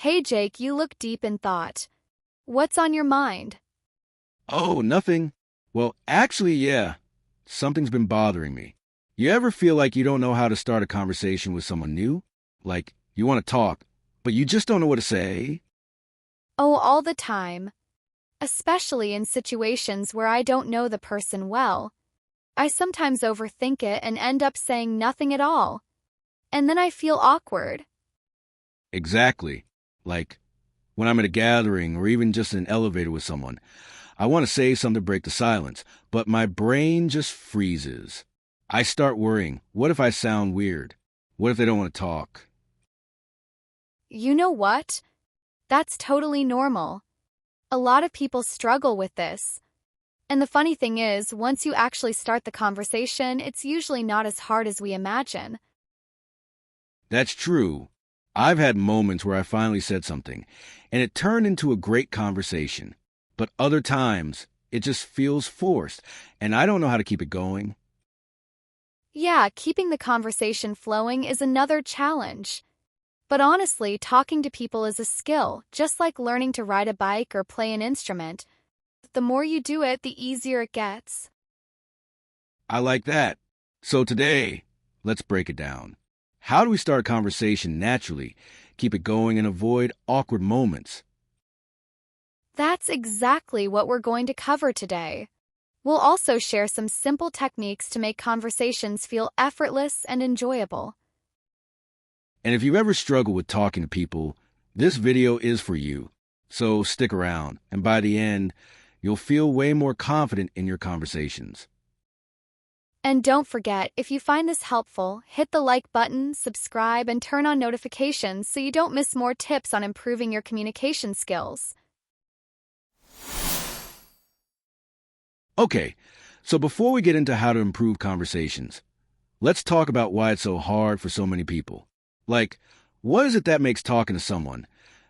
Hey Jake, you look deep in thought. What's on your mind? Oh, nothing. Well, actually, yeah. Something's been bothering me. You ever feel like you don't know how to start a conversation with someone new? Like, you want to talk, but you just don't know what to say? Oh, all the time. Especially in situations where I don't know the person well. I sometimes overthink it and end up saying nothing at all. And then I feel awkward. Exactly. Like, when I'm at a gathering or even just in an elevator with someone, I want to say something to break the silence, but my brain just freezes. I start worrying, what if I sound weird? What if they don't want to talk? You know what? That's totally normal. A lot of people struggle with this. And the funny thing is, once you actually start the conversation, it's usually not as hard as we imagine. That's true. I've had moments where I finally said something, and it turned into a great conversation. But other times, it just feels forced, and I don't know how to keep it going. Yeah, keeping the conversation flowing is another challenge. But honestly, talking to people is a skill, just like learning to ride a bike or play an instrument. The more you do it, the easier it gets. I like that. So today, let's break it down. How do we start a conversation naturally, keep it going, and avoid awkward moments? That's exactly what we're going to cover today. We'll also share some simple techniques to make conversations feel effortless and enjoyable. And if you ever struggle with talking to people, this video is for you. So stick around, and by the end, you'll feel way more confident in your conversations. And don't forget, if you find this helpful, hit the like button, subscribe, and turn on notifications so you don't miss more tips on improving your communication skills. Okay, so before we get into how to improve conversations, let's talk about why it's so hard for so many people. Like, what is it that makes talking to someone,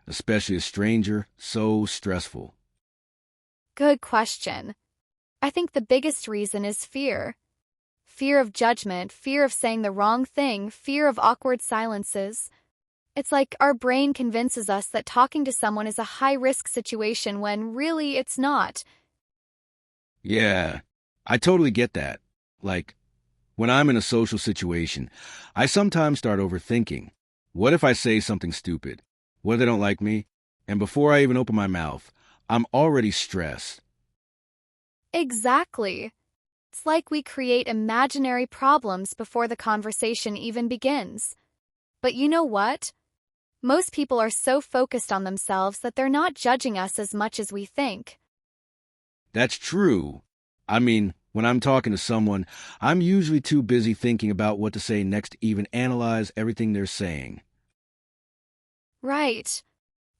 especially a stranger, so stressful? Good question. I think the biggest reason is fear. Fear of judgment, fear of saying the wrong thing, fear of awkward silences. It's like our brain convinces us that talking to someone is a high-risk situation when really it's not. Yeah, I totally get that. Like, when I'm in a social situation, I sometimes start overthinking. What if I say something stupid? What if they don't like me? And before I even open my mouth, I'm already stressed. Exactly. It's like we create imaginary problems before the conversation even begins. But you know what? Most people are so focused on themselves that they're not judging us as much as we think. That's true. I mean, when I'm talking to someone, I'm usually too busy thinking about what to say next to even analyze everything they're saying. Right.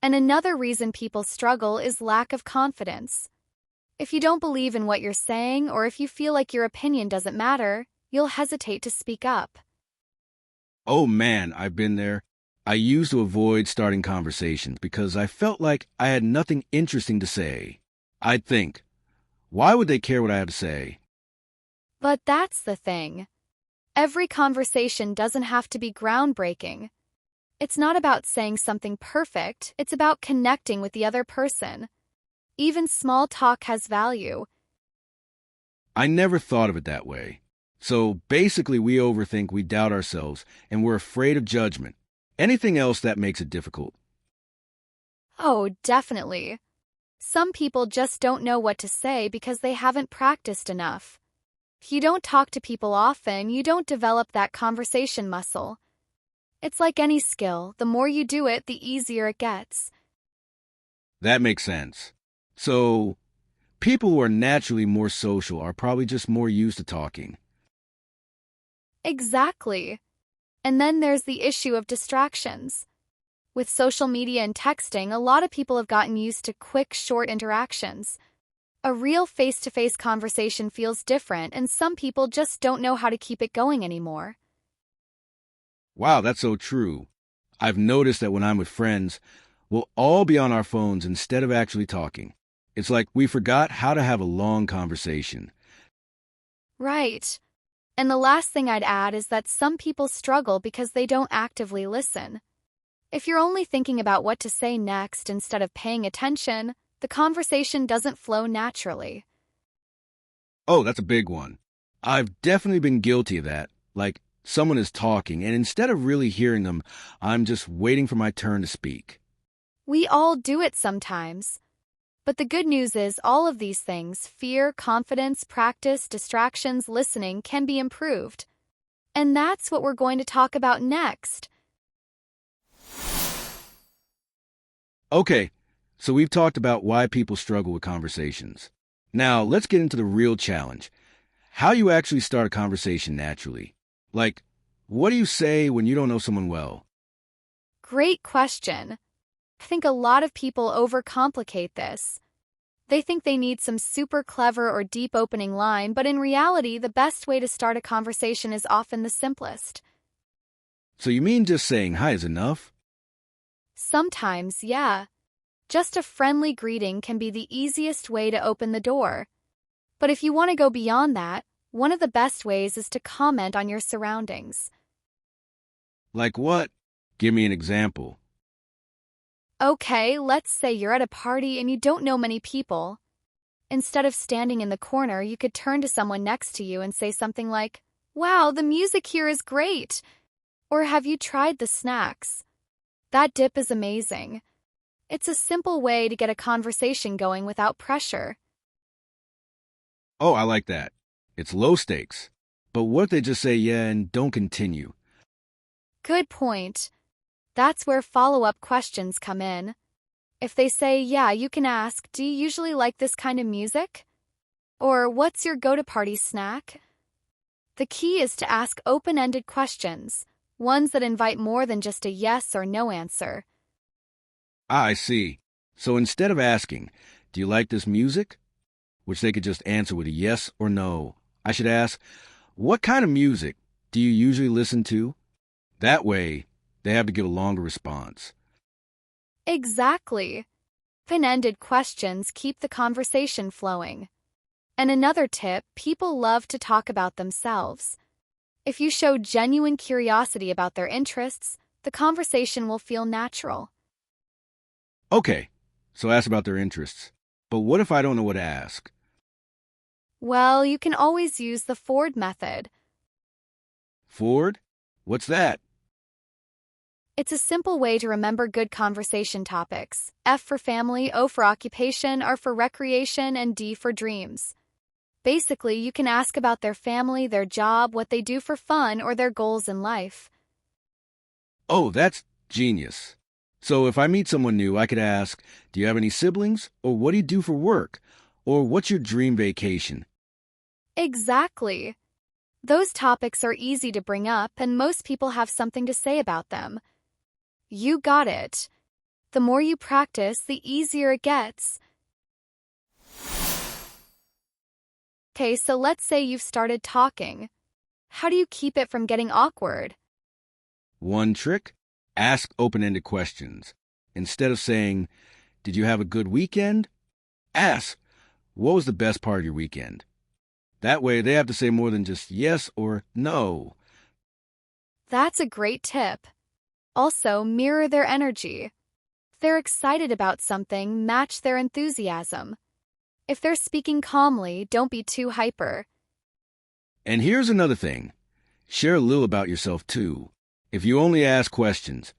And another reason people struggle is lack of confidence. If you don't believe in what you're saying, or if you feel like your opinion doesn't matter, you'll hesitate to speak up. Oh man, I've been there. I used to avoid starting conversations because I felt like I had nothing interesting to say. I'd think, why would they care what I have to say? But that's the thing. Every conversation doesn't have to be groundbreaking. It's not about saying something perfect, it's about connecting with the other person. Even small talk has value. I never thought of it that way. So basically, we overthink, we doubt ourselves, and we're afraid of judgment. Anything else that makes it difficult? Oh, definitely. Some people just don't know what to say because they haven't practiced enough. If you don't talk to people often, you don't develop that conversation muscle. It's like any skill, the more you do it, the easier it gets. That makes sense. So, people who are naturally more social are probably just more used to talking. Exactly. And then there's the issue of distractions. With social media and texting, a lot of people have gotten used to quick, short interactions. A real face-to-face conversation feels different, and some people just don't know how to keep it going anymore. Wow, that's so true. I've noticed that when I'm with friends, we'll all be on our phones instead of actually talking. It's like we forgot how to have a long conversation. Right. And the last thing I'd add is that some people struggle because they don't actively listen. If you're only thinking about what to say next instead of paying attention, the conversation doesn't flow naturally. Oh, that's a big one. I've definitely been guilty of that. Like, someone is talking, and instead of really hearing them, I'm just waiting for my turn to speak. We all do it sometimes. But the good news is all of these things, fear, confidence, practice, distractions, listening, can be improved. And that's what we're going to talk about next. Okay, so we've talked about why people struggle with conversations. Now, let's get into the real challenge. How you actually start a conversation naturally. Like, what do you say when you don't know someone well? Great question. I think a lot of people overcomplicate this. They think they need some super clever or deep opening line, but in reality, the best way to start a conversation is often the simplest. So you mean just saying hi is enough? Sometimes, yeah. Just a friendly greeting can be the easiest way to open the door. But if you want to go beyond that, one of the best ways is to comment on your surroundings. Like what? Give me an example. Okay, let's say you're at a party and you don't know many people. Instead of standing in the corner, you could turn to someone next to you and say something like, "Wow, the music here is great!" Or, "Have you tried the snacks? That dip is amazing." It's a simple way to get a conversation going without pressure. Oh, I like that. It's low stakes. But what if they just say yeah and don't continue? Good point. That's where follow-up questions come in. If they say, "Yeah, you can ask, do you usually like this kind of music?" Or, "What's your go-to-party snack?" The key is to ask open-ended questions, ones that invite more than just a yes or no answer. Ah, I see. So instead of asking, do you like this music? Which they could just answer with a yes or no. I should ask, what kind of music do you usually listen to? That way, they have to give a longer response. Exactly. Open-ended questions keep the conversation flowing. And another tip, people love to talk about themselves. If you show genuine curiosity about their interests, the conversation will feel natural. Okay, so ask about their interests. But what if I don't know what to ask? Well, you can always use the Ford method. Ford? What's that? It's a simple way to remember good conversation topics. F for family, O for occupation, R for recreation, and D for dreams. Basically, you can ask about their family, their job, what they do for fun, or their goals in life. Oh, that's genius. So if I meet someone new, I could ask, do you have any siblings? Or what do you do for work? Or what's your dream vacation? Exactly. Those topics are easy to bring up, and most people have something to say about them. You got it. The more you practice, the easier it gets. Okay, so let's say you've started talking. How do you keep it from getting awkward? One trick? Ask open-ended questions. Instead of saying, did you have a good weekend? Ask, what was the best part of your weekend? That way, they have to say more than just yes or no. That's a great tip. Also, mirror their energy. If they're excited about something, match their enthusiasm. If they're speaking calmly, don't be too hyper. And here's another thing. Share a little about yourself, too. If you only ask questions,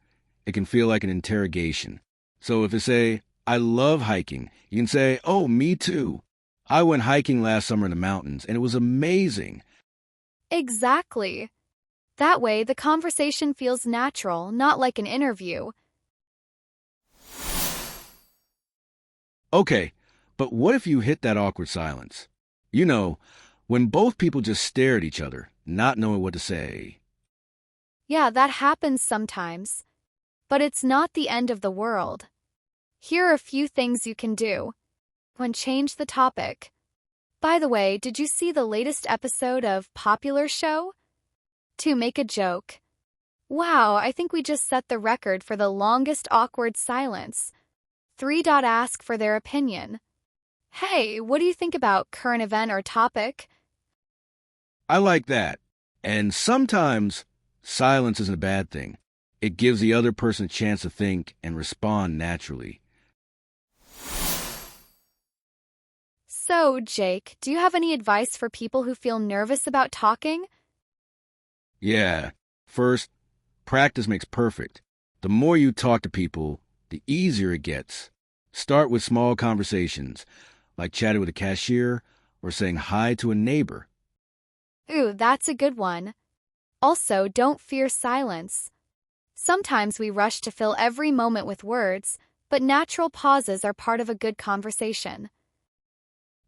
it can feel like an interrogation. So if they say, I love hiking, you can say, oh, me too. I went hiking last summer in the mountains, and it was amazing. Exactly. That way, the conversation feels natural, not like an interview. Okay, but what if you hit that awkward silence? You know, when both people just stare at each other, not knowing what to say. Yeah, that happens sometimes. But it's not the end of the world. Here are a few things you can do. 1. Change the topic. By the way, did you see the latest episode of Popular Show? 2. Make a joke. Wow, I think we just set the record for the longest awkward silence. 3. Ask for their opinion. Hey, what do you think about current event or topic? I like that. And sometimes silence isn't a bad thing. It gives the other person a chance to think and respond naturally. So, Jake, do you have any advice for people who feel nervous about talking? Yeah. First, practice makes perfect. The more you talk to people, the easier it gets. Start with small conversations, like chatting with a cashier or saying hi to a neighbor. Ooh, that's a good one. Also, don't fear silence. Sometimes we rush to fill every moment with words, but natural pauses are part of a good conversation.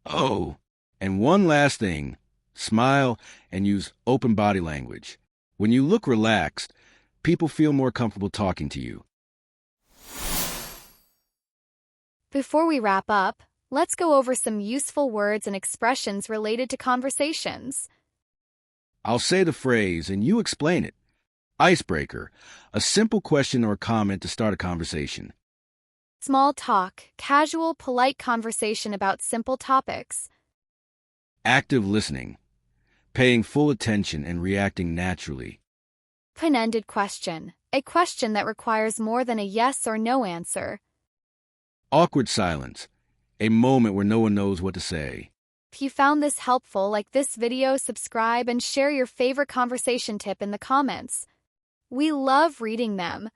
Oh, and one last thing, smile and use open body language. When you look relaxed, people feel more comfortable talking to you. Before we wrap up, let's go over some useful words and expressions related to conversations. I'll say the phrase and you explain it. Icebreaker, a simple question or comment to start a conversation. Small talk, casual, polite conversation about simple topics. Active listening, paying full attention and reacting naturally. Open-ended question, a question that requires more than a yes or no answer. Awkward silence, a moment where no one knows what to say. If you found this helpful, like this video, subscribe, and share your favorite conversation tip in the comments. We love reading them.